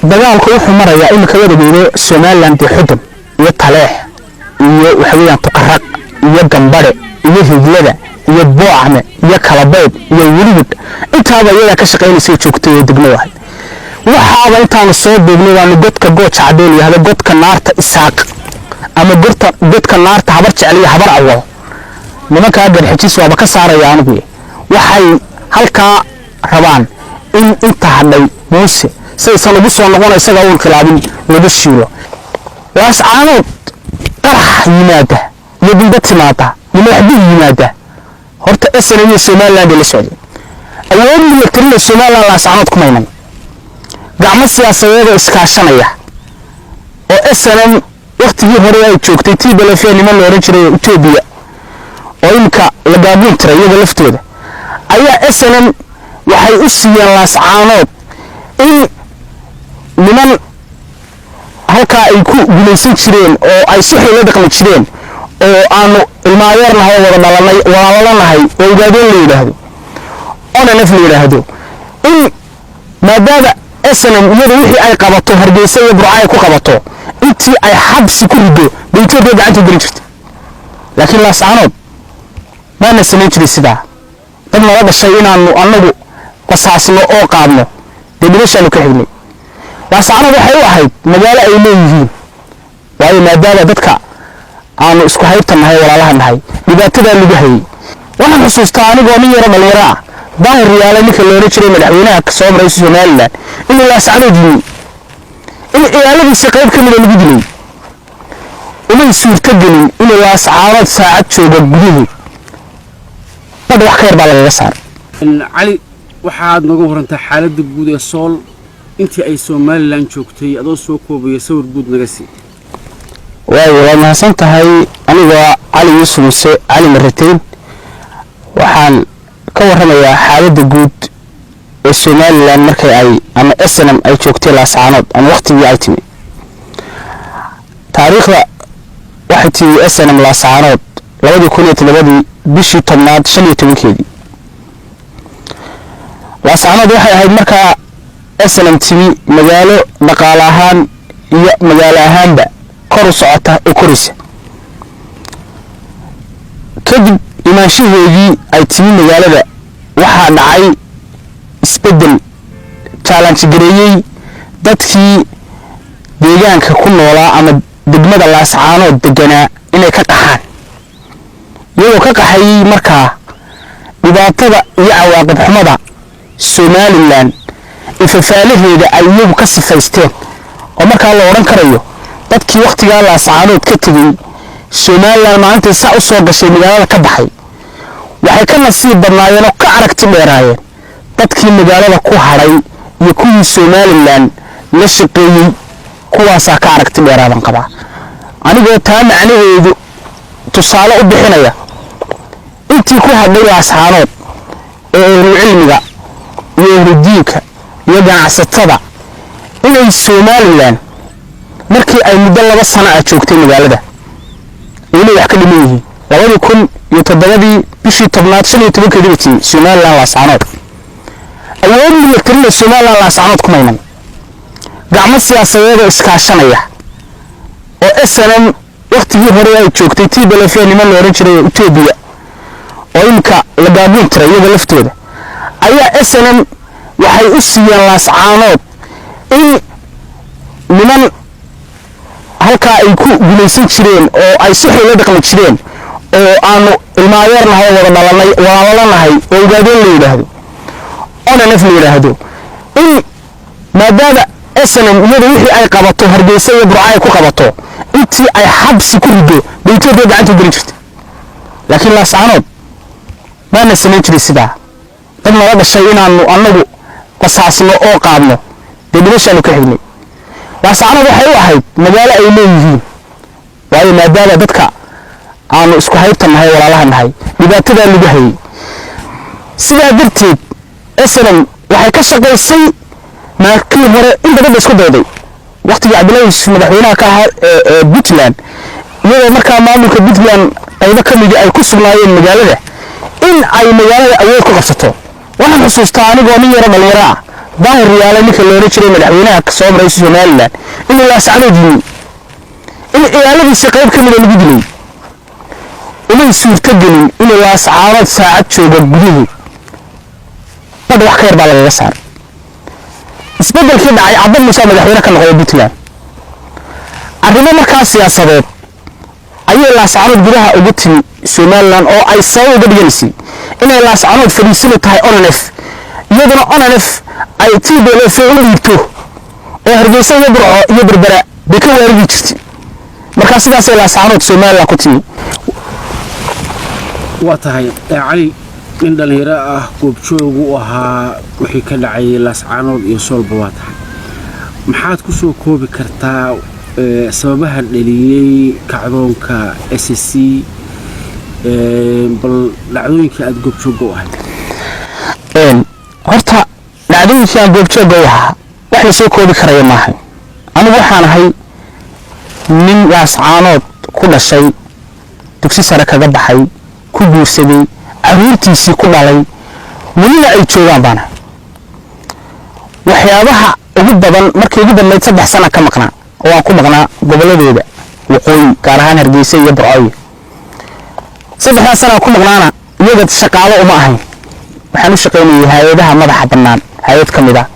dagaalku wuxuu marayaa in ka wada geeyo Somaliland xudun iyo taleex iyo waxaweyaan tuqaraq iyo gambare iyo hidlada iyo boocme iyo kalabeed iyo wulid intaaba iyada ka shaqeynaysa joogtay degmada waxaaba intaan soo duubnay waan godka gooc cadeen yahay godka naarta isaaq ama godka naarta habar jecel habar awal nimanka garxijis waaba ka saarayaan anigu waxay halka rabaan in inta hadhay muuse saysan ugu soo noqon isaga uu khilaabin lagu shiilo waas caanood qarax yimaada iyo dibad timaada iyo waxbi yimaada horta SNM Somaliland la socday awood military Somaliland la saacad ku maynay gacmo siyaasadeed iskaashanaya oo SNM waqtigii hore ay joogtay TPLF niman la oran jiray Ethiopia oo imka la gaabin tiray iyaga laftooda ayaa SNM waxay u siiyeen laas caanood in niman halka ay ku guulaysan jireen oo ay si xeel dhaqan jireen oo aanu ilmaayeernahay wada dhalanay walaalanahay oo ugaadeen leeyahay ona naf leeyahay in maadaama SNM iyada wixii ay qabato hargeysa iyo burcay ku qabato intii ay xabsi ku rido baytooda gacanta gelin jirtay laakiin laas caanood ma nasan jiray sida dad nala dhashay inaanu anagu qasaasno oo qaadno dibadashaanu ka xignay laas caanood waxay u ahayd magaalo ay leeyihiin waayo maadaama dadka aanu isku haybtanahay walaalaha nahay dhibaatada lagu hayay waxaan xusuustaa anigoo nin yar dhalinyaro ah baan riyaalay ninka loo jiray madaxweynaha ka soo maray Somaliland in laas caanood in ilaaladiisa qayb ka mid ah lagu dilay uma suurta gelin in laas caanood saacad jooga gudaheed bad wax ka yar baa laga saar cali waxaad nagu warantay xaaladda guud ee sool intii ay Somaliland joogtay adoo soo koobay sawir guud naga sii waa mahadsan tahay anigoo cali yuusuf cali marateen waxaan ka warramayaa xaaladda guud ee Somaliland markay ay ama SNM ay joogtay laas caanood ama waqtigii ay timi taariikhda waxay tii SNM laas caanood 2007 bishii 15 laas caanood waxay ahayd markaa SNM timi magaalo dhaqaale ahaan iyo magaalo ahaanba kor u socota oo koraysa kadib imaanshaheedii ay timi magaalada waxaa dhacay isbedel challenge gareeyay dadkii deegaanka ku noolaa ama degmada laas caanood deganaa inay ka qaxaan iyagoo ka qaxayay markaa dhibaatada iyo cawaaqib xumada Somaliland ifafaalaheeda ay iyagu ka sifaysteen oo markaa la oran karayo dadkii waqtiga laas caanood ka tagay Somaliland maanta saa u soo gashay magaalada ka baxay waxay ka nasiib badnaayeen oo ka aragti dheeraayeen dadkii magaalada ku haray iyo kuwii Somaliland la shaqeeyay kuwaas ka aragti dheeraadan qaba anigoo taa macnaheedu tusaale u bixinaya intii ku hadlay laas caanood ee cilmiga iyo diinka iyo ganacsatada inay Somaliland markii ay muddo 2 sano ah joogtay magaalada inay wax ka dhimayeen 2007 bishii 15 Somaliland laas caanood awood military Somaliland laas caanood ku maynay gacmo siyaasadeed iskaashanaya oo SNM waqtigii hore ay joogtay TPLF niman la oran jiray Ethiopia oo imka la gaabin tiray iyaga laftooda ayaa SNM waxay u siiyeen laas caanood in niman halka ay ku guulaysan jireen oo ay si xeel dhaqan jireen oo aanu ilmaayeernahay wada dhalanay walaalanahay oo ugaadeen leeyahay ona naf leeyahay in maadaama SNM iyada wixii ay qabato hargeysa iyo burcay ku qabato intii ay xabsi ku rido baytooda gacanta gelin jirtay laakiin laas caanood ma nasan jiray sida dad nala dhashay inaanu anagu qasaasno oo qaadno dibadashaanu ka xignay laas caanood waxay u ahayd magaalo ay leeyihiin waayo maadaama dadka aanu isku haybtanahay walaalaha nahay dhibaatada lagu hayay sida darteed SNM waxay ka shaqeysay markii hore in badan isku dayday waqtigii Cabdullaahi madaxweynaha ka ahaa Puntland iyadoo markaa maamulka Puntland qaybo ka mid ah ay ku sugnaayeen magaalada in ay magaalada awood ku qabsato waxaan xusuustaa anigoo nin yar dhalinyaro ah daahir yaala ninka loola jiray madaxweynaha ka soo maray Somaliland inuu laascanood yimi in ciyaaladiisa qayb ka mid ah lagu dilay inay suurta gelin inuu laascanood saacad jooga gudaheed badh wax ka yar baa lagaga saaray isbeddelkii dhacay Cabdi Muuse madaxweyne ka noqday Puntland arrimo markaa siyaasadeed ayay laascanood gudaha ugu timi Somaliland oo ay sabab uga dhigaysay inay laascanood fadhiisan tahay ONF iyaduna ONF ay TPLF u dhiibto oo Hargeysa iyo Burco iyo Berbera bay ka weerari jirtay marka sidaas ay laascanood Somaliland ku timi waa tahay cali in dhalinyaro ah goobjoog u ahaa wixii ka dhacay laascanood iyo Soolba waa tahay maxaad ku soo koobi kartaa sababaha dhaliyay kacdoonka SSC bal dhacdooyinkii aad goobjoog u ahayd horta dhacdooyinkii aan goobjoog u ahaa wax la soo koobi karayo maahan anigu waxaan ahay nin laascanood ku dhashay dugsi sare kaga baxay ku guursaday caruurtiisii ku dhalay weliba ay joogaan baana waxyaabaha ugu badan markii ugu dambeyd 3 sano ka maqnaa oo aan ku maqnaa goboladooda waqooyi gaar ahaan Hargeysa iyo Burco 3 sano ku maqnaana iyaga shaqaale uma ahayn waxaan u shaqeynayay hay'adaha madaxa bannaan hay'ad kamid ah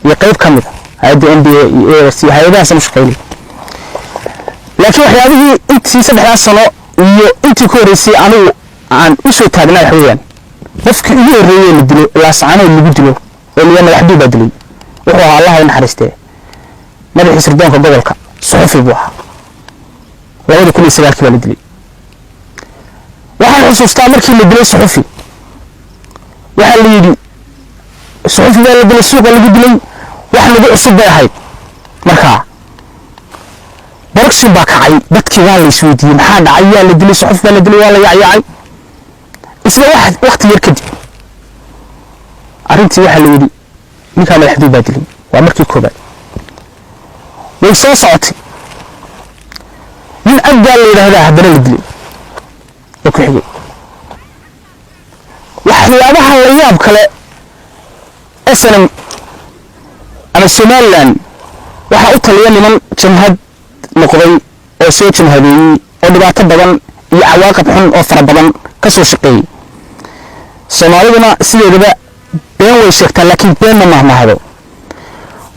iyo qayb kamid ah hay'adda NBA iyo AFC hay'adahaas u shaqeynay laakiin waxyaabihii intii 3 sano iyo intii ku horeysay anigu aan u soo taagnaa xawiyaan qofkii ugu horeeyay la dilo laascanood lagu dilo oo liya madaxdii baa dilay wuxuu ahaa Allah in xariistay madaxii sirdoonka gobolka suxufi buu ahaa 2009 baa la dilay waxaan xusuustaa markii la dilay suxufi waxa la yiri suxufi baa la dilay suuqa lagu dilay wax lagu cusub bay ahayd markaa barqsi baa kacay dadkii waa la isweydiiyay maxaa dhacay yaa la dilay suxufi baa la dilay waa la yaacay isla waqti yar kadib arrintii waxa la yiri ninka madaxdii baa dilay waa markii koobaad way soo socotay min abdaa la yiraahdaa haddana la dilay oo ku xigay waxyaabaha la yaab kale SNM ama Somaliland waxa u taliya niman jamhad noqday oo soo jamhadeeyay oo dhibaato badan iyo cawaaqib xun oo fara badan ka soo shaqeeyay Soomaaliduna sideedaba been way sheegtaa laakiin been ma mahado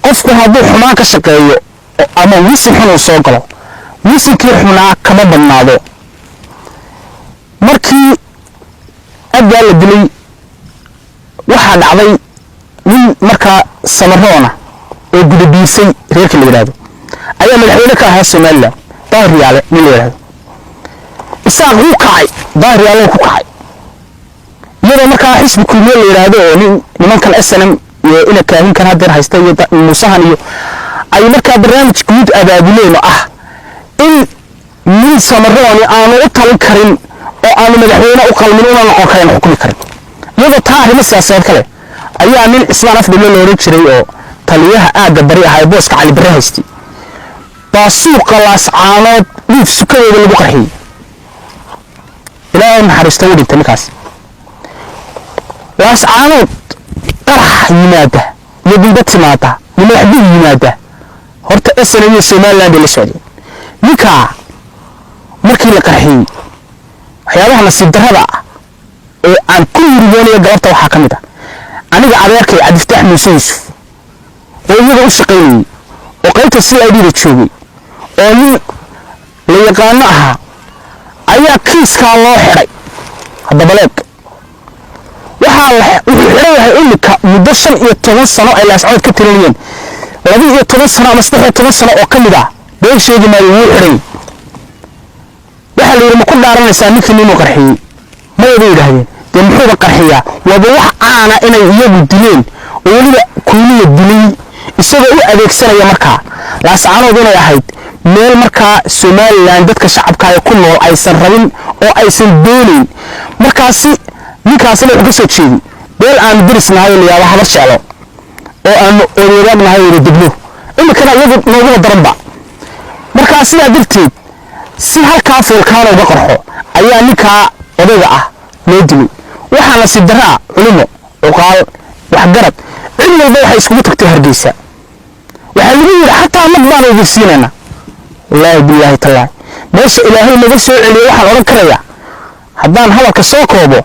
qofku hadduu xumaan ka shaqeeyo ama wisin xun uu soo galo wisinkii xunaa kama badnaado markii abdaa la dilay waxaa dhacday nin markaa samaroona oo gudabiisay reerka la yiraahdo ayaa madaxweyne ka ahaa Somaliland daahir yaale nin la yiraahdo isaaq uu kacay daahir yaale ku kacay iyadoo markaa xisbi kulmiye la yiraahdo oo nimankan SNM iyo ina kaahin kan hadeer haysta iyo musahan iyo ay markaa barnaamij guud abaabuleen ah in nin samarooni aanu u talin karin oo aanu madaxweyne u qalmin una noqon karin xukumi karin iyadoo taa arrimo siyaasadeed kale ayaa nin Ismaan Afdhilo la oran jiray oo taliyaha aagga bari ahaa booska Cali Barre haystay baa suuqa laascanood dhiif sukadeeda lagu qarxiyay ilaahay naxariisto u dhintay ninkaas laascanood qarax yimaada iyo dibad timaada iyo madaxdii yimaada horta SNM iyo Somaliland la socday ninka markii la qarxiyay waxyaabaha nasiib darrada ah ee aan ku yiriyay galabta waxa kamid ah aniga adeerkay Cabdifataax Muuse Yuusuf oo iyaga u shaqeynayay oo qaybta CID da joogay oo nin la yaqaan ah ayaa kiiska loo xiray hadda baleeg waxa wuxuu xiray imika muddo 15 sano ay laascanood ka tirinayeen 12 sano ama 13 sano oo kamid ah been sheegi maayo wuu xiray waxa la yiri ma ku dhaaranaysaa ninkii inuu qarxiyay ma yidhaahdeen de muxuu qarxiyaa waba wax aana inay iyagu dileen oo waliba kuuliya dilay isagoo u adeegsanaya markaa laascanood inay ahayd meel markaa Somaliland dadka shacabka ay ku nool aysan rabin oo aysan doonin markaasi ninkaasina wuxuu soo jeeday beel aan dirisnahay liyaaba habar jeclo oo aan oreeyanahay wada dibno imikana iyagu noogu daranba markaasi sidaa darteed si halkaa foolkaan uga qarxo ayaa ninkaa odayga ah loo dilay waxaana si daraa culimo uqaal wax garab cid walba waxay iskugu tagtay Hargeysa waxa lagu yiri xataa mid baan ugu siinayna wallaahi billahi taala meesha ilaahay naga soo celiyo waxaan oran karayaa haddaan hadalka soo koobo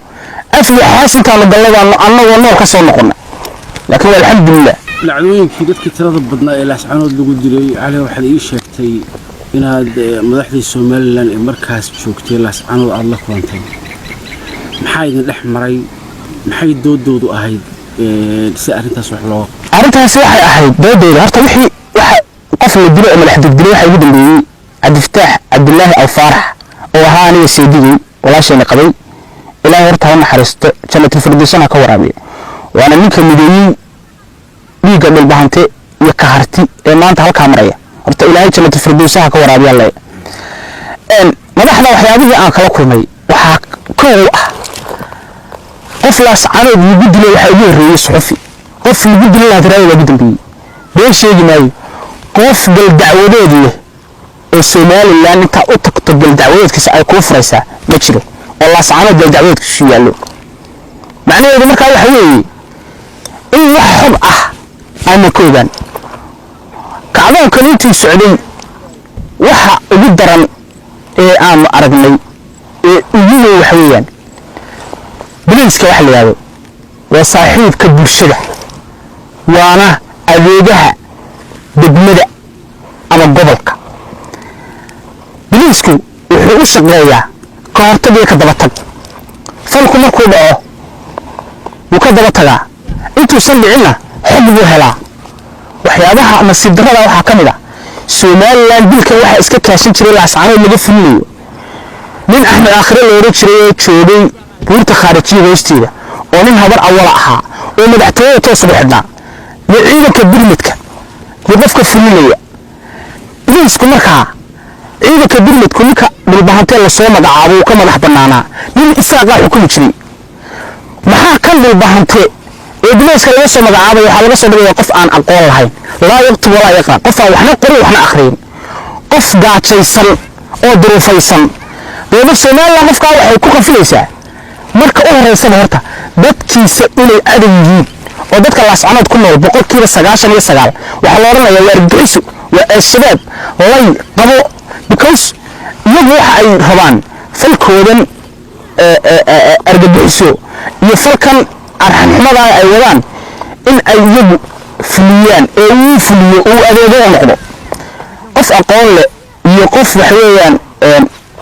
afli xaasintaanu galladaan annagoo nool ka soo noqonna laakiin alxamdulillah dhacdooyinkii dadkii tirada badnaa ee laascaanood lagu dilay cali waxaad ii sheegtay inaad madaxdii Soomaaliland ee markaas joogtay laascaanood aad la kulantay maxaa idin dhex maray maxay doodoodu ahayd si arrintaas wax loo arrintaas waxay ahayd doodooda horta wixii waxa qof la dilo ama la xadgudbay waxa ugu dambeeyay Cabdifataax Cabdullaahi Aw Faarax oo ahaa aniga seedigay walaashayna qabay ilaahay horta ha naxariisto jannatul firdawsana ka waraabiyo waana ninka mideeyay dhiigga dhulbahante iyo ka harti ee maanta halka maraya horta ilaahay jannatul firdawsana ka waraabiyo alle madaxda waxyaabihii aan kala kulmay waxa koow ah qof laascaanood lagu dilay waxa ugu horeeyay suxufi qof lagu dilay hadraayo ugu dambeeyay been sheegi maayo qof gal dacwadeed leh oo Soomaaliland inta u tagto gal dacwadeedkiisa ay ku furaysaa ma jiro oo laascaanood gal dacwadeedkiisu yaalo macnaheedu markaa waxa weeye in wax xub ah ama kooban kacdoonkan intii socday waxa ugu daran ee aan aragnay ee ugu waxa weeyaan بليسك واحد هذا وصاحب كبرشدة وأنا أبيجها بدمدة على الجبلك بليسكو وحوش الجاية كارتبي كذبتك فلكم كوبا وكذبتها أنتوا سمعنا حبوا هلا وحيابها نصيب درلا وحكمنا Soomaaliland dilka waxa iska kaashin jiray laascaanood laga fulinayo nin Axmed Aakhire loo oran joogay buurta khaarijiga hoosteeda oo nin habar awal ahaa oo madaxtooyada toos u xidhnaa iyo ciidanka birmidka iyo qofka fulinaya isku markaa ciidanka birmidku ninka dhulbahante la soo magacaabo uu ka madax banaanaa nin isaaqa xukumi jiray maxaa kan dhulbahante ee bilayska laga soo magacaabo waxa laga soo dhigay qof aan aqoon lahayn laa yaqtu wala yaqaan qof aan waxna qorin waxna akhriin qof gaajaysan oo duruufaysan dowladda Soomaaliland qofka waxay ku qafilaysaa marka u horeysay horta dadkiisa inay adag yihiin oo dadka laascaanood ku nool 99% waxa la oranayaa waa argagixiso waa shabaab lay qabo because iyagu waxa ay rabaan falkoodan argagixiso iyo falkan arxanxumada ay wadaan in ay iyagu fuliyaan ee uu fuliyo uu adeego noqdo qof aqoon leh iyo qof wax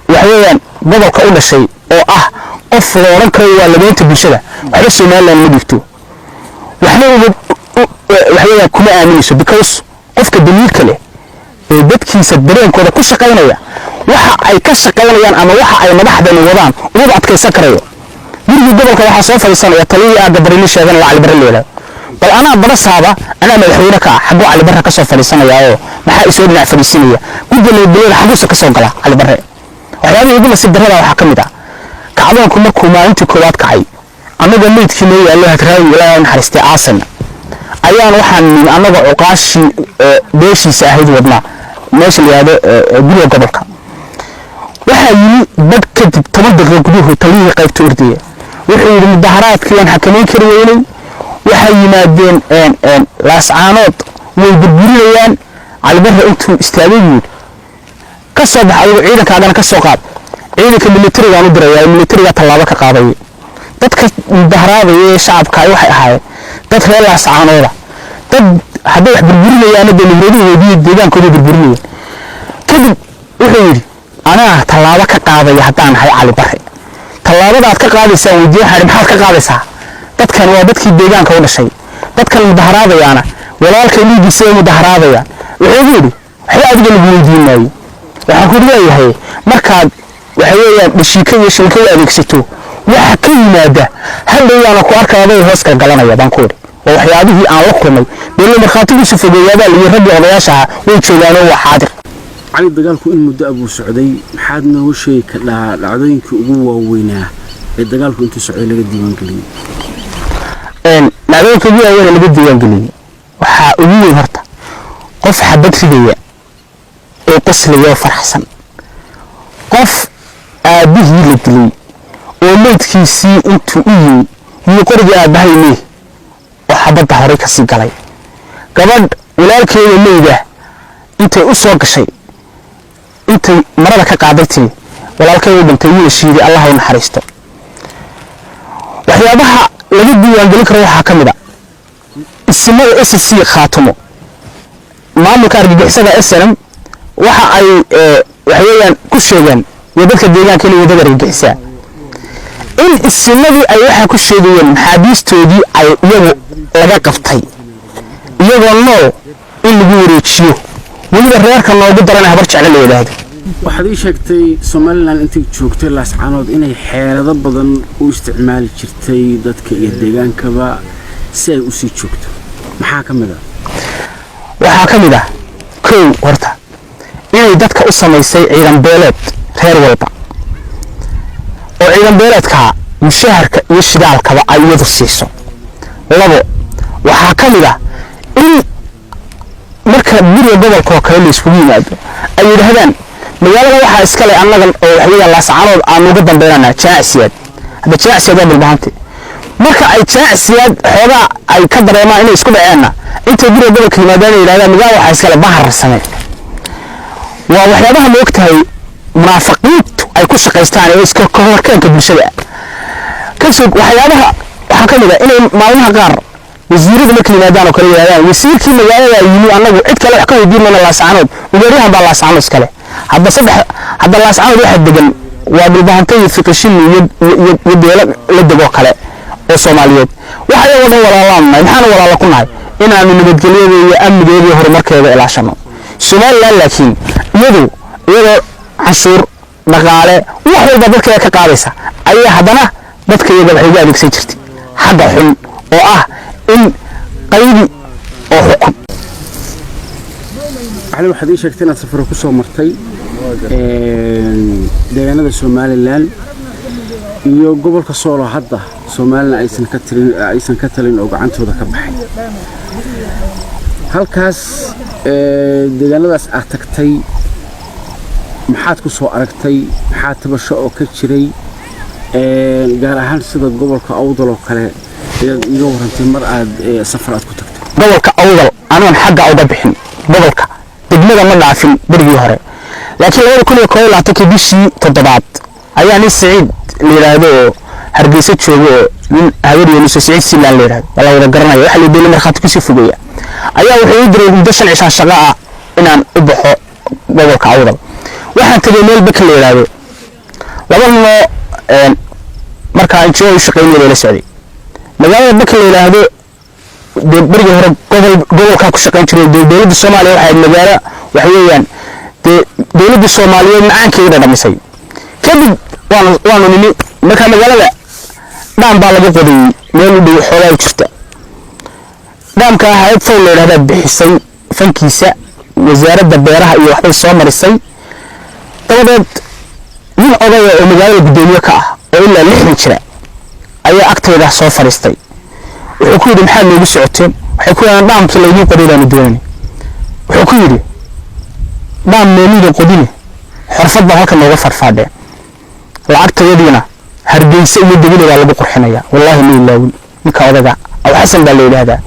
weeyaan gobolka u dhashay oo ah qof loo oran karo waa labeynta bulshada waxa Soomaaliland ma dhigto waxna kuma aaminayso because qofka damiirka leh ee dadkiisa dareenkooda ku shaqaynaya waxa ay ka shaqaynayaan ama waxa ay madaxdani wadaan uu adkaysan karayo mirgi gobolka waxa soo fariisanaya taliye aad gabarina sheegan la Cali Barre bal ana barasaaba ana madaxweyne ka xaqo Cali Barre ka soo fariisanaya oo maxaa isoo dhinac fariisanaya guddiga dowladda xaguusa ka soo gala Cali Barre waxyaabihii ugu nasiib darrada waxa kamid ah kacdoonku markuu maalintii koowaad kacay anaga meedkii loo yaalo hadraawi ilaahay naxariistay aasan ayaan waxaan anaga uqaashi beeshiisa ahayd wadna meesha la yiraahdo guriga gobolka waxa yiri dad kadib 10 daqiiqo gudahood taliye qaybta ordaya wuxuu yiri mudaharaadkii aan xakameyn kari weynay waxa yimaadeen laascaanood way burburiyaan Cali Barre intuu istaagay ka soo baxay ciidankaagana ka soo qaad ciidanka militariga uu diray militariga talaabo ka qaaday dadka mudaharaadaya shacabka ay waxay ahaayeen dad reer laascaanooda dad hadda wax burburinayaan dawladooda deegaankooda burburinayaan kadib wuxuu yiri ana talaabo ka qaadaya hadaan hay Cali Barre talaabada aad ka qaadaysaa wadiyo xarim maxaad ka qaadaysaa dadkan waa dadkii deegaanka u dhashay dadkan mudaharaadayana walaalkay liigiisa mudaharaadaya wuxuu yiri waxa adiga lagu weydiinayay waxaan ku leeyahay markaad waxa weeyaan dhishika iyo shilkada adeegsato waxa ka yimaada hadayana ku arkaaday hoos ka galanaya baan ku yiri oo waxyaabihii aan la kulmay beel marxaatigu si fogeeyada iyo rabbi odayaasha way joogaan oo xaadir cali dagaalku in muddo abu socday maxaad noo sheegi ka dhacdooyinkii ugu waaweynaa ee dagaalku intii socday laga diiwaan galiyay dhacdooyinkii ugu waaweyn laga diiwaan galiyay waxa ugu weyn horta qof xabad ridaya oo qoslaya farxsan qof aabihii la dilay oo meedkiisii intuu u yimi iyo qoriga aabahay وحبط هوري كسي قلي قبل ولالكي ميدا انت أسوى قشي انت مرة كقعدتي ولالكي وبنتي وشيدي الله ونحرسته waxyaabaha lagu diiwaangelin karo waxaa ka mid ah ismada SSC khaatimo maamulka argagixisada SNM waxa ay waxyeeyaan ku sheegan wadadka deegaanka iyo wadada argagixisa in ismadii ay waxa ku sheegayeen maxaabiistoodii ay iyagu laga qaftay iyagoo nool in lagu wareejiyo weliba reerka noogu daran habar jecel la yiraahdo waxaad ii sheegtay Somaliland intii joogtay laascaanood inay xeelado badan u isticmaali jirtay dadka iyo deegaankaba si ay u sii joogto maxaa ka mid ah waxaa ka mid ah kow horta inay dadka u samaysay ciidan beeleed reer walba oo ciidan beeleedka mushaharka iyo shidaalkaba ay wada siiso labo waxaa ka mid ah in marka guriga gobolka oo kale la isku yimaado ay yiraahdaan magaalada waxa iska leh annaga oo waxyeelay laascaanood aan uga dambeynaa jaacsiyaad hada jaacsiyaad waa bilbaanti marka ay jaacsiyaad xooga ay ka dareemaan inay isku dhaceena inta guriga gobolka yimaadaan ay yiraahdaan magaalada waxa iska leh bahar samee waa waxyaabaha ma ogtahay munaafiqiintu ay ku shaqaystaan ee iska korkeenka bulshada kasoo waxyaabaha waxa ka mid ah inay maalmaha qaar wasiirada markay yimaadaan oo kale yiraahdaan wasiirkii magaalada yimi annagu cid kale wax ka weydiinayna laascaanood ugaariyahan baa laascaanood iska leh hadda laascaanood waxa degan waa bilbaantay fiqishin iyo beelo la dego kale oo Soomaaliyeed waxa ay wada walaalaan maxaan walaalo ku nahay inaanu nabadgelyada iyo amnigeeda iyo horumarkeeda ilaashano Soomaaliland laakiin iyadoo cashuur dhaqaale wax walba dadka ka qaadaysa ayaa hadana dadka iyaga waxay u adeegsan jirtay xagga xun oo ah in qaybi oo xukun على واحد إيش كتير سفر كوسو مرتي deegaanada Somaliland iyo gobolka Soolo hadda Somaliland aysan ka talin oo gacantooda ka baxay halkaas deegaanadaas aad tagtay maxaad ku soo aragtay maxaa tabasho oo ka jiray gaar ahaan sida gobolka Awdal oo kale iyo warantay mar aad safar aad ku tagtay gobolka Awdal anaan xagga uga bixin gobolka degmada ma dhaafin berigii hore laakiin laba kun iyo 11 bishii toddobaad ayaa nin Saciid leeyahay Hargeysa joogo nin haweeney Saciid Silaan leeyahay wala wada garanay waxa la deelay marxad ku sii fogaya ayaa wuxuu u diray muddo 5 cisho shaqo ah inaan u baxo gobolka Awdal waxaan tagay meel baka leeyahay laba marka aan joogo shaqeynay la socday magaalada baka leeyahay berigii hore gobolka ku shaqeyn jiray dawladda Soomaaliya waxay magaalo waxyeeyaan dawladda Soomaaliyeed macaankeeda dhamisay kadib waanu nini marka magaalada dhaan baa laga qoday meel u dhow xoolaha jirta dhaamka hay'ad soo leedahay bixisay fankiisa wasaaradda beeraha iyo waxay soo marisay dabadeed nin odaya oo magaalada gudoomiye ka ah oo ilaa 6 jira ayaa agteeda soo fariistay wuxuu ku yiri maxaa loogu socoteen waxay ku yiraahdaan dhaamkii la idin qodayaan doonay wuxuu ku yiri dhaam meelida qodine xirfadda halka looga farfaadeen lacagteedina Hargeysa iyo degmada lagu qurxinaya wallahi ma ilaawin ninka odaga aw xasan baa leeyahay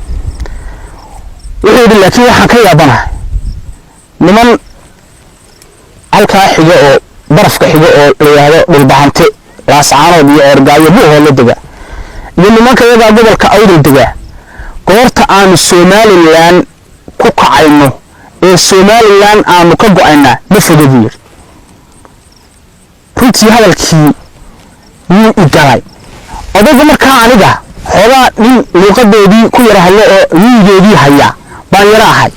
wuxuu yiri laakiin waxaan ka yaabanahay niman halka xiga oo barafka xiga oo leeyahay dhulbaxante laascaanood iyo orgaayo buu hoola dega iyo nimanka iyaga gobolka Awdal dega goorta aan Somaliland ku kacayno ee Somaliland aanu ka go'ayna ma fogeeyay runtii hadalkii wuu igalay odaga markaa aniga xogaa nin luqadeedii ku yara hadlo oo wiigeedii haya baan yara ahay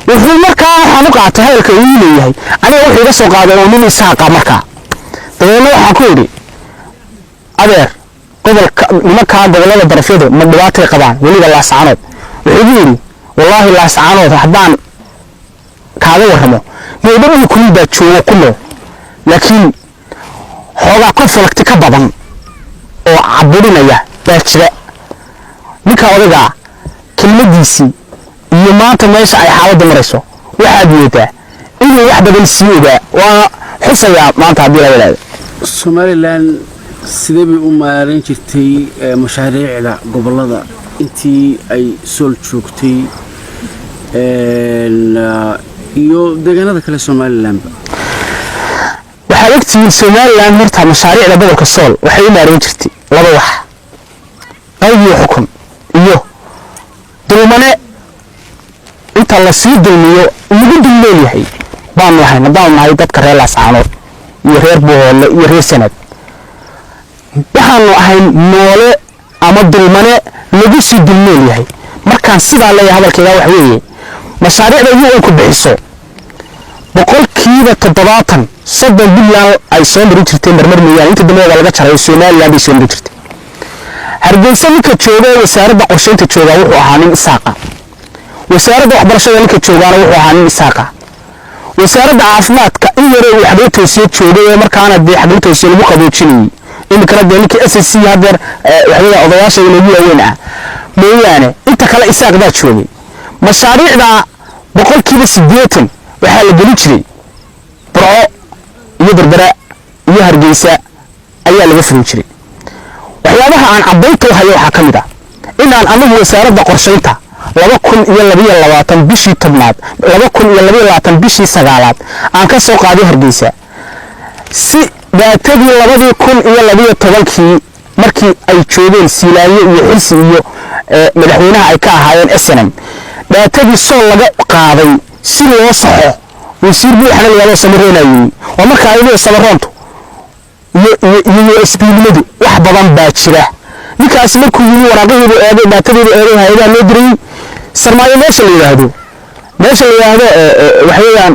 wuxuu markaa waxaan u qaatay hadalka uu leeyahay aniga wuxuu iga soo qaaday oo nin isaaqa markaa dabeena waxaan ku yidhi adeer gobolka nimanka gobolada darafyada ma dhibaatay qabaan weliba laascaanood wuxuu yiri wallahi laascaanood haddaan kaaga warramo meedadii kulida joogo ku noo laakiin xoogaa konflikt ka badan oo caburinaya baa jira ninka odaga kelmadiisii iyo maanta meesha ay xaaladda marayso waxaad moodaa inuu wax badan sii ogaa waa xusaya maanta haddii la yiraahdo Somaliland sidee bay u maareyn jirtay mashaariicda gobolada intii ay sool joogtay iyo deegaanada kale Somaliland waxaa ogtihiin Somaliland marta mashaariicda gobolka sool waxay u maareyn jirtay laba wax qayb iyo xukun iyo dulmane inta la sii dulmiyo ugu dulmeeyahay baan lahayn haddaan nahay dadka reer Laascaanood iyo reer Boole iyo reer Sanad waxaanu ahayn noole ama dulmane lagu sii dulmeeyahay markaan sidaa leeyahay hadalkayga wax weeye mashaariicda ugu ku bixiso boqolkiiba 70 soddon bilyan ay soo marin jirtay marmar meeyaan inta dambe laga jaray Somaliland ay soo marin jirtay hargeysa ninka jooga wasaaradda qorsheynta jooga wuxuu ahaa nin Isaaqa wasaaradda waxbarashada ninka joogaana wuxuu ahaa nin Isaaqa wasaaradda caafimaadka in yar uu xageetoosiyo joogay markaana dee xageetoosiyo lagu qaboojinayay in kala ninka SSC hadeer waxay odayaasha inuu yahay meeyane inta kale Isaaq baa joogay mashaariicda boqolkiiba 80 waxaa la gelin jiray Burco iyo Berbera iyo Hargeysa ayaa laga furin jiray waxyaabaha aan cadeynto hayo waxa kamid ah in aan anagu wasaaradda qorsheynta 2022 bishii 10aad 2022 bishii 9aad aan ka soo qaaday Hargeysa si daatadii 2012 markii ay joogeen Silaayo iyo Xilsi iyo madaxweynaha ay ka ahaayeen SNM daatadii soo laga qaaday si loo saxo wasiir buuxna laga sameeyay oo marka ay sameeynto iyo SPNimadu wax badan baa jira ninkaas markuu yiri waraaqadeedu eeday daatadeedu eeday hay'adaha loo diray sarmaayo meesha la yiraahdo waxayaan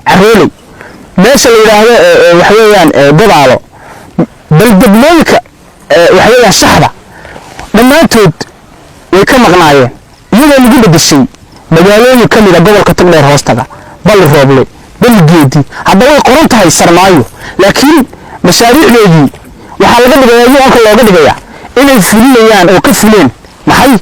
caroolay meesha la yiraahdo waxayaan dadaalo balbadlooyinka waxayaan shaxda dhammaantood way ka maqnaayeen iyadoo lagu bedeshay magaalooyin ka mid ah gobolka Togdheer hoostaga bal rooble bal geedi haddaba way qoran tahay sarmaayo laakiin mashaariicdeedii waxa laga dhigayaa oo looga dhigayaa inay fulinayaan oo ka fuleen maxay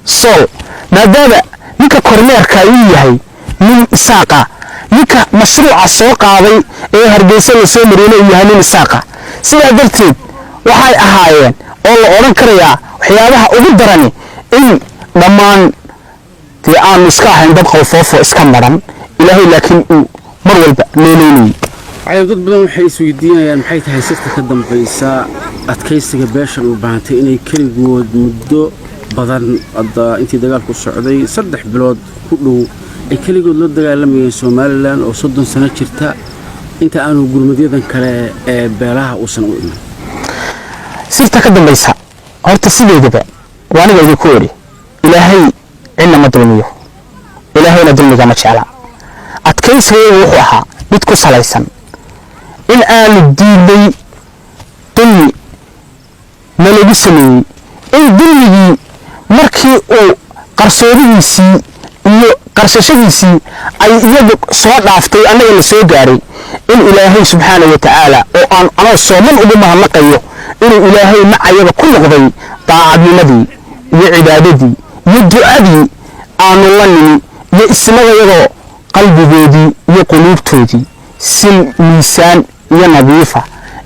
sool maadaama ninka kormeerka uu yahay nin Isaaqa ninka mashruuca soo qaaday ee Hargeysa la soo mariyay uu yahay nin Isaaqa sidaa darteed waxay ahaayeen oo la oran karayaa waxyaabaha ugu daran in dhammaan tii aan iska ahayn dad qowfoofo iska maran ilaahay laakiin uu mar walba leeleeyay ay dad badan waxay isweydiinayaan maxay tahay sirta ka dambaysa adkaysiga beeshan u baahantay inay kaligood muddo badan intii dagaalku socday 3 bilood ku dhow ay kaligood la dagaalamayeen Somaliland oo 30 sano jirta inta aanu gurmadyadan kale ee beelaha uusan u iman sirta ka dambaysa horta sideedaba waaniga idin ku wari ilaahay inna ma dulmiyo ilaahayna dulmiga ma jecla adkaysiga wuxuu ahaa mid ku salaysan in aanu diiday dulmi ma lagu sameeyey in dulmigii markii uu qarsoodigiisii iyo qarshashadiisii ay iyagu soo dhaaftay anaga la soo gaaray in ilaahay subxaanahu wa ta'ala oo aan anoo sooman ugu mahadnaqayo inuu ilaahay macayaba ku noqday daacadnimadii iyo cibaadadii iyo ducadii aanu la nimi iyo ismadayadoo qalbigoodii iyo quluubtoodii si miisaan iyo nadiifa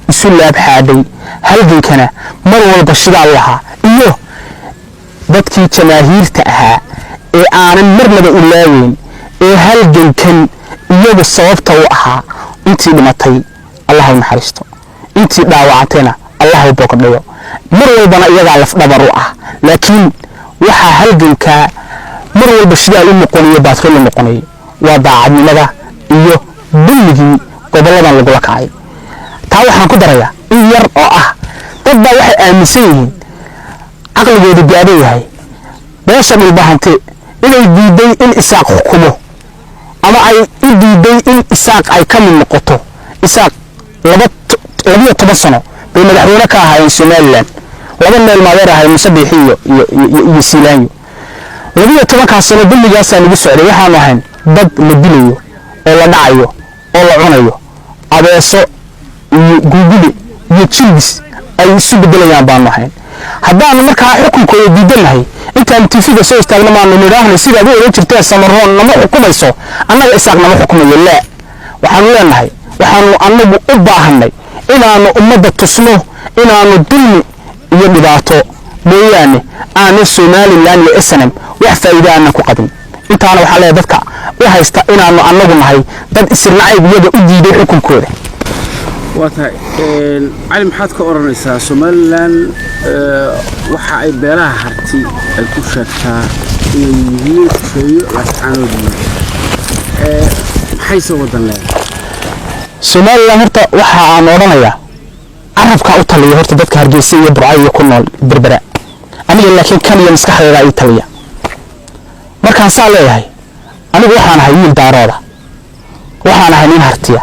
isu laab xaaday halgankana mar walba shidaal lahaa iyo dadkii jamaahiirta ahaa ee aanan marnaba u laaweyn ee halgankan iyagu sababta u ahaa intii dhimatay Allah u naxariisto intii dhaawacantayna Allah u boqodhayo mar walbana iyaga laf dhabar u ah laakiin waxa halganka mar walba shidaal u noqonayo baatrol u noqonayo waa daacadnimada iyo dulmigii goboladan lagu kacay taa waxaan ku darayaa in yar oo ah dad baa waxay aaminsan yihiin aqligoodu gaabay yahay beesha dhulbahante inay diiday in Isaaq xukumo ama ay diiday in Isaaq ay ka mid noqoto Isaaq 12 sano bay madaxweyne ka ahaayeen Somaliland laba meel maadeer ahay Musabiixi iyo Silaayo 12 sano dulmigaas lagu socday waxaan ahayn dad la dilayo oo la dhacayo oo la cunayo abeeso iyo guguli iyo chilbis ay isu bedelayaan baan ahayn haddaan markaa xukunkooda diidanahay intaan TV-ga soo istaagna ma niraahno sida ay u jirtay samaroon nama xukumayso annaga Isaaq nama xukumayo la waxaan leenahay waxaanu anagu u baahanay inaanu ummadda tusno inaanu dulmi iyo dhibaato mooyaane aana Somaliland iyo SNM wax faa'iido aan ku qabin intaana waxa la dadka u haysta inaanu anagu nahay dad isirnacayb iyaga u diiday xukunkooda wata cali maxaad ka oranaysaa Somaliland waxa ay beelaha harti ay ku sheegtaa inay yihiin sheeyo laascaanood maxay soo wadan leedahay Somaliland horta waxa aan oranayaa arabka u taliyo horta dadka Hargeysa iyo Burco ku nool Berbera aniga laakiin kan iyo maskaxdayda ay taliya markaan saa leeyahay anigu waxaan ahay wiil daarooda waxaan ahay nin hartiya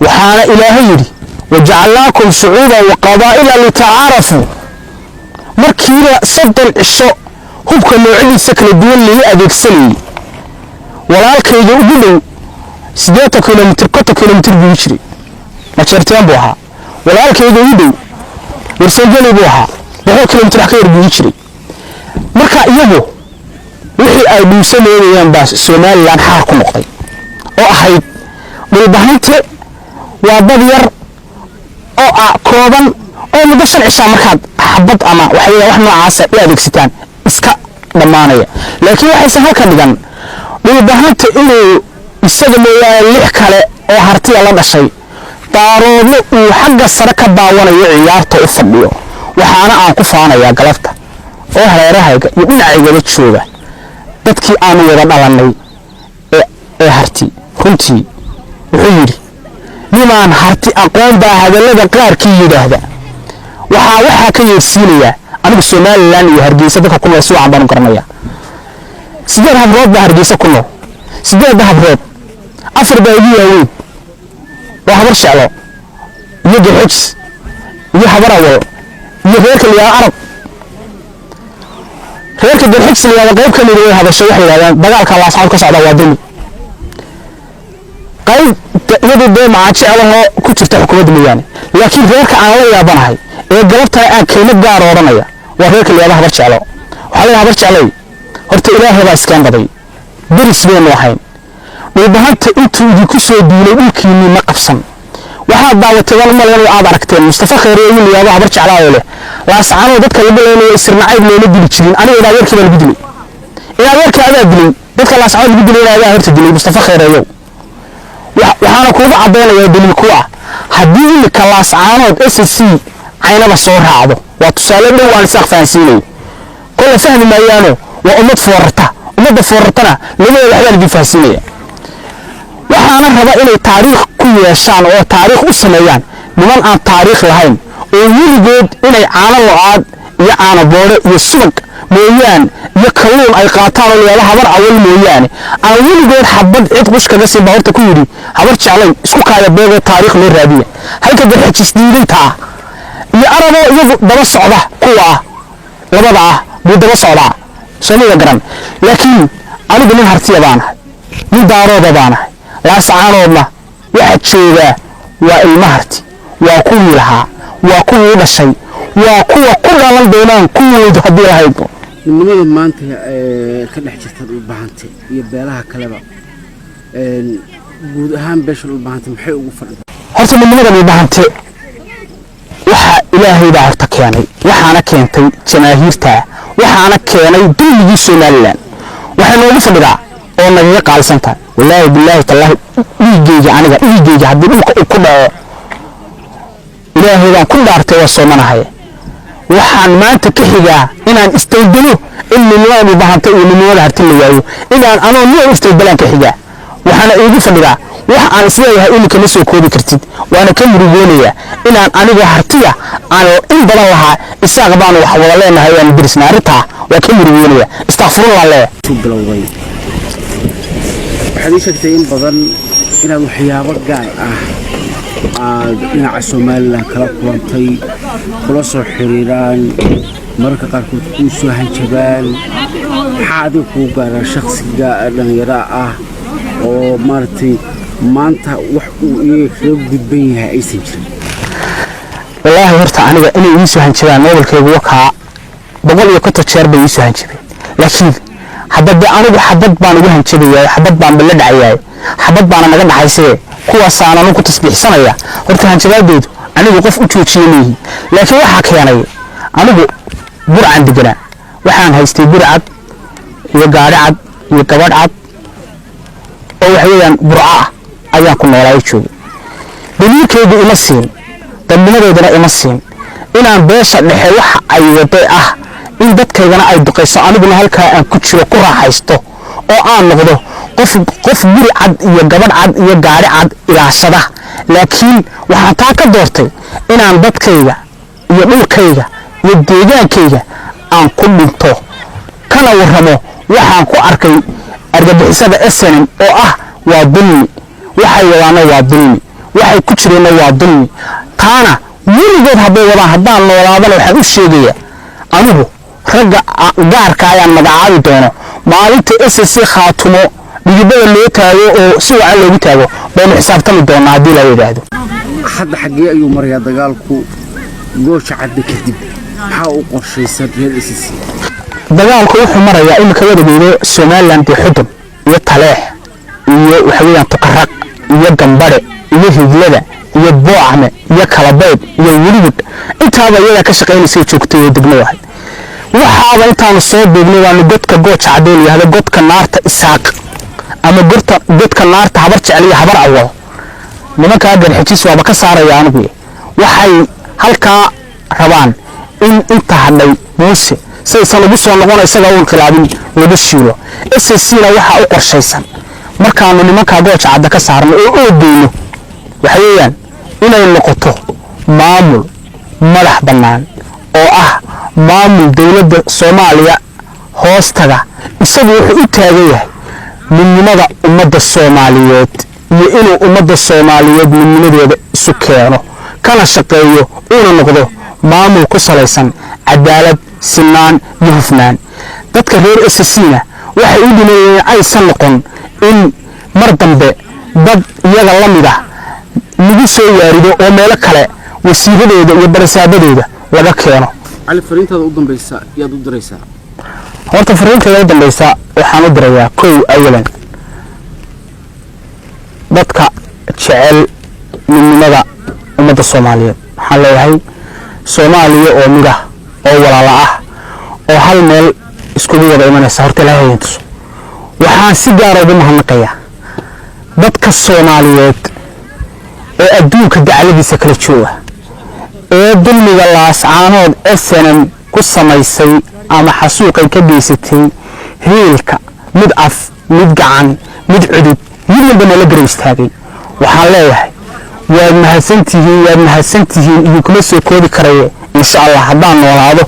waxaana ilaahay yiri waja'alnaakum shu'uuban wa qabaa'ila lita'aarafu markii saddex cisho hubka noocyadiisa kala duwan loo adeegsanayay walaalkayga ugu dhow 8 kilomitir 10 kilomitir buu jiray ma jarteen buu ahaa walaalkayga ugu dhow warsanjali buu ahaa 100 kilomitir ka yar buu jiray marka iyagu wixii ay dhuusanayeen baa Somaliland xaar ku noqday oo ahayd dhulbahante waa dad yar oo kooban oo muddo 5 cisho markaad xabad ama wax noocaas ah adeegsataan iska dhamaanaya laakiin waxay halka dhigan dhulbahante inuu isaga mooyaan 6 kale oo hartiya la dhashay daaroodo uu xagga sare ka daawanayo ciyaarta u fadhiyo waxaana aan ku faanayaa galabta oo hareerahayga iyo dhinacayga jooga dadkii aan wada dhalanay ee harti runtii wuxuu yiri nimaan harti aqoon baa hadalada qaarkii yiraahda waxa ka yeesiinaya anigu Somaliland iyo Hargeysa dadka ku nool si aan baan garanaya sidoo habrood baa Hargeysa ku nool sidoo habrood afar baadiyo weyn waa habar shaclo iyo gaxis iyo habar awal iyo reerka liyaa arab reerka gaxis liyaa qayb ka mid ah hadasho wax yiraahdaan dagaalka la saxab ka socda waa dimi qayb iyadoo ma jecelahay ku jirta xukuumadda Miyaane laakiin reerka aan la yaabanahay ee galabta aan keena gaar oranaya waa reerka liyaa habar jeclo waxa la habar jeclay horta ilaahay baa iskaan baday diris weyn waxay dhulbahanta intuu idinku soo diilay dhulkiinni ma qabsan waxaa daawatay malayn aad aragteen Mustafa Khayriye iyo liyaa habar jeclaayo leh laascaano dadka la bilaynay isirnacayb loo dili jirin aniga ilaa yarkii baan dilay ilaa yarkii aad dilay dadka laascaano lagu dilay ayaa horta dilay Mustafa Khayriye waxaana kuugu cadeynaya dilay kuwa haddii ka laascaanood SSC aynaba soo raacdo waa tusaale dhow aan sax fahansiinay kula fahmi maayaano waa ummad foorartana lama waxba la fahansiinaya waxaana raba inay taariikh ku yeeshaan oo taariikh u sameeyaan niman aan taariikh lahayn oo wiligood inay caano lo'aad iyo caano boore iyo subag mooyaan iyo kalluun ay qaataan oo leeyahay habar awal mooyaan aan wiligood xabad cid qush kaga sii baarta ku yiri habar jeclay isku kaaya beego taariikh loo raadiyo halka dadxis diidinta iyo arabo iyagu daba socda kuwa labada buu daba socda Soomaaliya garan laakiin anigu nin hartiya baan nin daarooda baan laascaanoodna waxa jooga waa ilmaharti waa kuwii lahaa waa kuwii dhashay waa kuwa ku dhalan doonaan kuwooda hadii la haydo nimada maanta ka dhex jirta dhulbahante iyo beelaha kaleba guud ahaan beesha dhulbahante maxay ugu fadhidaa horta nimada dhulbahante waxa ilaahay baa horta keenay waxaana keentay jamaahiirta waxaana keenay dilligii Somaliland waxa noogu fadhidaa oo naga qaalsanta wallahi billahi tallahi dhiigayga aniga dhiigayga hadii dhulka ku dhaco ilaahay baan ku dhaartay waa soomanahay waxaan maanta ka xigaa inaan istaydalo in nimada bahanta iyo nimada harti la waayo inaan anoo noo istaydalan ka xigaa waxaana iigu fadhidaa wax aan isleeyahay in kama soo koobi kartid waana ka murugoonaya inaan aniga hartiya aan in badan lahaa isaga baan wax wada leenahay aan dirsnaarita waa ka murugoonaya astaghfirullah bilowday waxaad sheegtay in badan inaad waxyaabo gaar dhinaca Somaliland kala kulantay kula soo xiriiraan marka qaarkood ku soo hanjabaan xaadi ku gaara shakhsiga dhalinyaro oo maartay maanta wax uu iyaga gudban yahay aysan jirin wallahi horta aniga inay ii soo hanjabaan mobilkaygu wakaa boqol iyo konton jeer bay ii soo hanjabeen laakiin hadda anigu xabad baan ugu hanjabayaa xabad baan la dhacayaa xabad baan naga dhaxaysay kuwa saananu ku tasbiixsanaya horta hanjabaadeedu anigu qof u joojiyay laakiin waxa keenay anigu burcan deganaa waxaan haystay burcad iyo gaari cad iyo gabadh cad oo wax weeyaan burca ah ayaan ku noolaa joogay daliilkeedu ima siin dadnimadeedana ima siin inaan beesha dhexe waxa ay waday ah in dadkaygana ay duqayso aniguna halkaa aan ku jiro ku raaxaysto oo aan noqdo qof guri cad iyo gabadh cad iyo gaari cad ilaashada laakiin waxaan taa ka doortay inaan dadkayga iyo dhulkayga iyo deegaankayga aan ku dhinto kana warramo waxaan ku arkay argagixisada SNM oo ah waa dulmi waxay wadaana waa dulmi waxay ku jireenna waa dulmi taana weligood hadday wadaan haddaan noolaadana waxaan u sheegayaa anigu ragga gaarka ayaan magacaabi doono maalinta SSC khaatumo dhigibada loo taago oo si wacan loogu taago baynu xisaabtami doonaa haddii la yidhaahdo hadda xaggee ayuu marayaa dagaalku goosha cadde kadib maxaa u qorshaysan reer SSC dagaalku wuxuu marayaa imika wadageedo Somaliland iyo Xudun iyo Taleex iyo waxa weeyaan Tuqaraq iyo Gambare iyo Hidlada iyo Boocame iyo Kalabeed iyo Weligood intaaba iyaga ka shaqeynaysa joogtay degmada waxaaba intaan soo deegnay waa godka gooja cadeen yahay godka naarta Isaaq ama godka naarta habar jecel iyo habar awal nimanka garxiis waaba ka saaraya anigu waxay halka rabaan in inta hadhay Muuse saysan ugu soo noqon isaga oo khilaabin wada shiilo SSC-na waxa u qorshaysan markaanu nimanka gooja cadda ka saarno oo deeyno waxa weeyaan inay noqoto maamul madax bannaan oo ah maamul dawladda Soomaaliya hoostaga isagu wuxuu u taagan yahay midnimada ummadda Soomaaliyeed iyo inuu ummadda Soomaaliyeed midnimadeeda isu keeno kana shaqeeyo uu noqdo maamul ku salaysan cadaalad sinaan iyo hufnaan dadka reer SSC-na waxay u dhimayeen aysan noqon in mar dambe dad iyaga la mid ah lagu soo yaarido oo meel kale wasiiradooda iyo barasaabadooda laga keeno cali fariintaada u dambaysa yaad u diraysaa horta fariinteeda u dambaysa waxaan u dirayaa kow awalan dadka jecel midnimada ummadda Soomaaliyeed waxaan leeyahay Soomaaliya oo mid ah oo walaalo ah oo hal meel isku wada imanaysa horta Ilaahay intuso waxaan si gaar ah ugu mahadnaqayaa dadka Soomaaliyeed ee adduunka dacaladiisa kala jooga ee dulmiga laascaanood SNM ku samaysay ama xasuuqay ka geysatay hiilka mid af mid gacan mid cudub mid walba la garab istaagay waxaan leeyahay waad mahadsantihiin iyo kuma soo koobi karayo insha Allah haddaan noolaado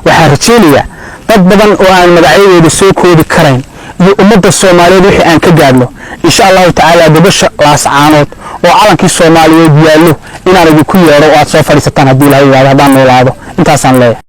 waxaan rajaynayaa dad badan oo aan magacyadooda soo koobi karayn iyo ummadda Soomaaliyeed wixii aan ka gaadno insha Allah ta'ala gabasha laascaanood oo calankii Soomaaliyeed yaallo inaan ugu ku yeero oo aad soo fadhiisataan haddii la yiraahdo haddaan noolaado intaasaan leeyahay